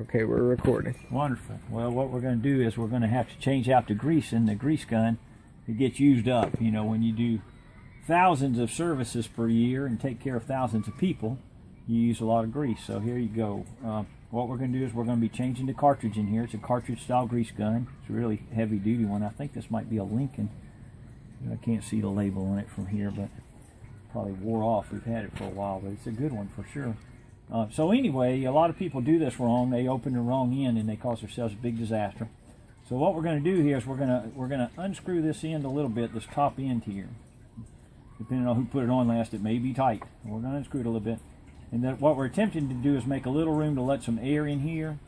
Okay, we're recording. Wonderful. Well, what we're going to do is we're going to have to change out the grease in the grease gun. It gets used up. You know, when you do thousands of services per year and take care of thousands of people, you use a lot of grease. So here you go. What we're going to do is we're going to be changing the cartridge in here. It's a cartridge style grease gun. It's a really heavy duty one. I think this might be a Lincoln. I can't see the label on it from here, but probably wore off. We've had it for a while, but it's a good one for sure. So anyway, a lot of people do this wrong. They open the wrong end and they cause themselves a big disaster. So what we're going to do here is we're going to unscrew this end a little bit, this top end here. Depending on who put it on last, it may be tight. We're going to unscrew it a little bit. And then what we're attempting to do is make a little room to let some air in here.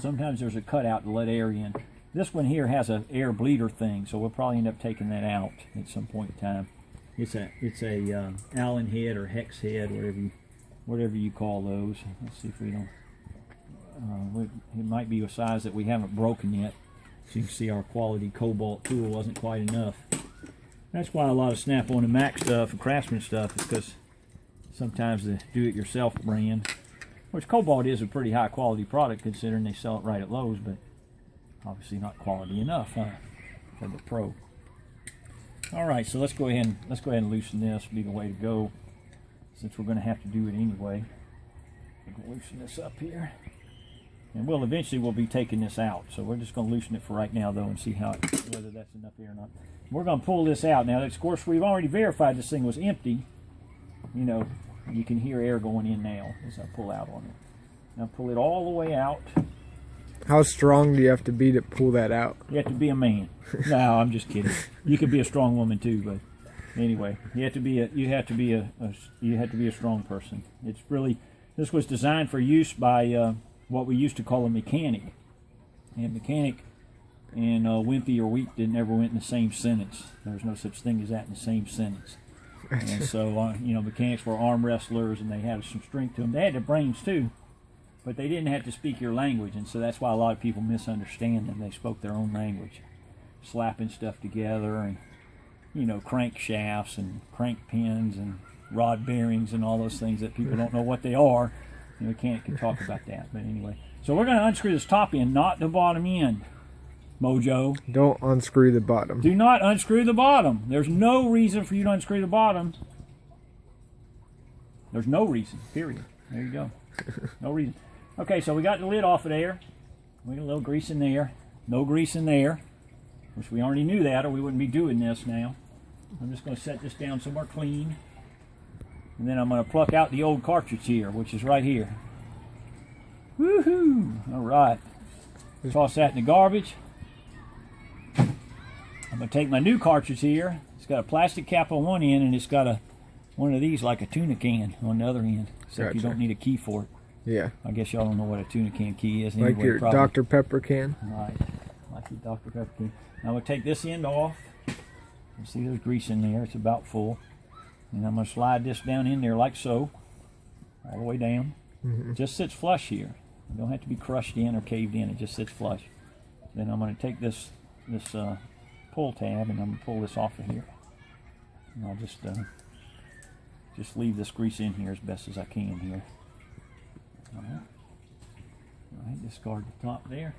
Sometimes there's a cutout to let air in. This one here has an air bleeder thing, so we'll probably end up taking that out at some point in time. It's a Allen head or hex head, whatever you call those. Let's see if we don't. It might be a size that we haven't broken yet. So you can see our quality cobalt tool wasn't quite enough. That's why a lot of Snap-on and Mac stuff and Craftsman stuff is because sometimes the do-it-yourself brand, which cobalt is a pretty high quality product considering they sell it right at Lowe's, but obviously not quality enough for the pro. All right, so let's go ahead and loosen this. Be the way to go since we're going to have to do it anyway. We're going to loosen this up here, and we'll be taking this out. So we're just going to loosen it for right now though and see whether that's enough air or not. We're going to pull this out now. Of course, we've already verified this thing was empty. You know, you can hear air going in now as I pull out on it. Now pull it all the way out. How strong do you have to be to pull that out? You have to be a man. No, I'm just kidding. You could be a strong woman too, but anyway, you have to be a strong person. It's really, this was designed for use by what we used to call a mechanic. And mechanic and wimpy or weak never went in the same sentence. There's no such thing as that in the same sentence. And so, you know, mechanics were arm wrestlers and they had some strength to them. They had their brains too, but they didn't have to speak your language. And so that's why a lot of people misunderstand them. They spoke their own language, slapping stuff together and, you know, crankshafts and crank pins and rod bearings and all those things that people don't know what they are. The mechanic can talk about that. But anyway, so we're going to unscrew this top end, not the bottom end. Mojo. Don't unscrew the bottom. Do not unscrew the bottom. There's no reason for you to unscrew the bottom. There's no reason, period. There you go. No reason. Okay, so we got the lid off of there. We got a little grease in there. No grease in there. Which we already knew that or we wouldn't be doing this now. I'm just going to set this down somewhere clean. And then I'm going to pluck out the old cartridge here, which is right here. Woohoo! All right. Toss that in the garbage. I'm going to take my new cartridge here. It's got a plastic cap on one end and it's got one of these like a tuna can on the other end. Except you don't need a key for it. Yeah. I guess y'all don't know what a tuna can key is. Like your probably. Dr. Pepper can? Right. Like your Dr. Pepper can. Now I'm going to take this end off. You see there's grease in there. It's about full. And I'm going to slide this down in there like so. All the way down. Mm-hmm. It just sits flush here. It don't have to be crushed in or caved in. It just sits flush. Then I'm going to take this pull tab and I'm going to pull this off of here. And I'll just leave this grease in here as best as I can here. All right, discard the top there.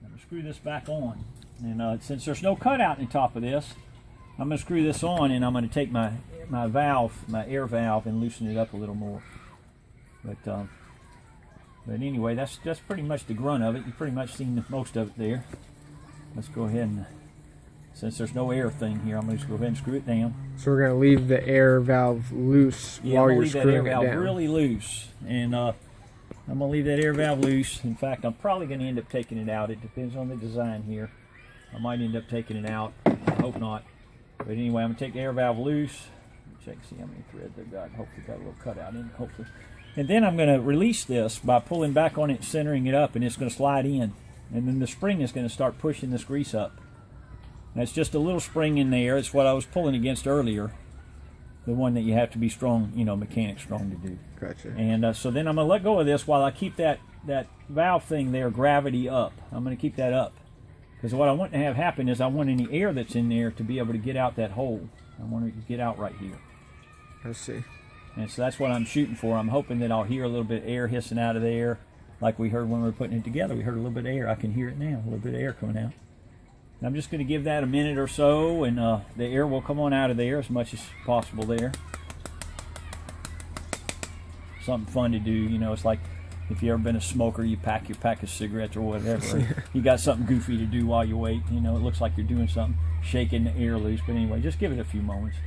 I'm going to screw this back on. And since there's no cutout in the top of this, I'm going to screw this on and I'm going to take my valve, my air valve, and loosen it up a little more. But anyway, that's pretty much the grunt of it. You've pretty much seen most of it there. Let's go ahead and, since there's no air thing here, I'm going to just go ahead and screw it down. So we're going to leave the air valve loose while you're screwing it down. Yeah, I'm going to leave that air valve really loose. And I'm going to leave that air valve loose. In fact, I'm probably going to end up taking it out. It depends on the design here. I might end up taking it out. I hope not. But anyway, I'm going to take the air valve loose. Check, see how many threads I've got. Hopefully got a little cutout in it, hopefully. And then I'm going to release this by pulling back on it and centering it up, and it's going to slide in. And then the spring is going to start pushing this grease up. That's just a little spring in there. It's what I was pulling against earlier. The one that you have to be strong, you know, mechanic strong to do. Gotcha. And so then I'm going to let go of this while I keep that valve thing there, gravity up. I'm going to keep that up. Because what I want to have happen is I want any air that's in there to be able to get out that hole. I want it to get out right here. I see. And so that's what I'm shooting for. I'm hoping that I'll hear a little bit of air hissing out of there. like we heard when we were putting it together. We heard a little bit of air. I can hear it now, a little bit of air coming out. And I'm just going to give that a minute or so, and the air will come on out of there as much as possible there. Something fun to do, you know. It's like if you ever been a smoker, you pack your pack of cigarettes or whatever. You got something goofy to do while you wait. You know, it looks like you're doing something, shaking the air loose. But anyway, just give it a few moments.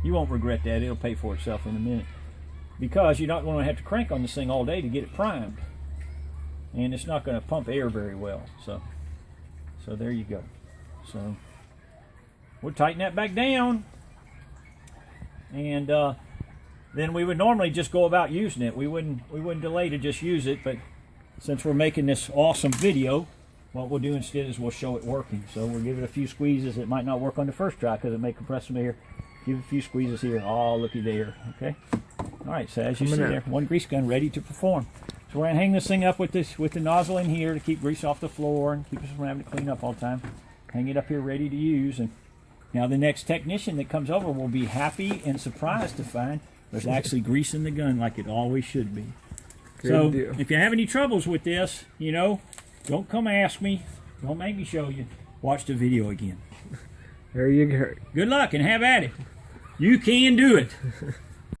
You won't regret that. It'll pay for itself in a minute. Because you're not going to have to crank on this thing all day to get it primed. And it's not going to pump air very well. So there you go. So we'll tighten that back down. And then we would normally just go about using it. We wouldn't delay to just use it, but since we're making this awesome video, what we'll do instead is we'll show it working. So we'll give it a few squeezes. It might not work on the first try because it may compress some air. Give it a few squeezes here. Oh, looky there. Okay. All right. So as you see there, one grease gun ready to perform. So we're gonna hang this thing up with the nozzle in here to keep grease off the floor and keep us from having to clean up all the time. Hang it up here ready to use. And now the next technician that comes over will be happy and surprised to find there's actually grease in the gun like it always should be. So if you have any troubles with this, you know, don't come ask me. Don't make me show you. Watch the video again. There you go. Good luck and have at it. You can do it.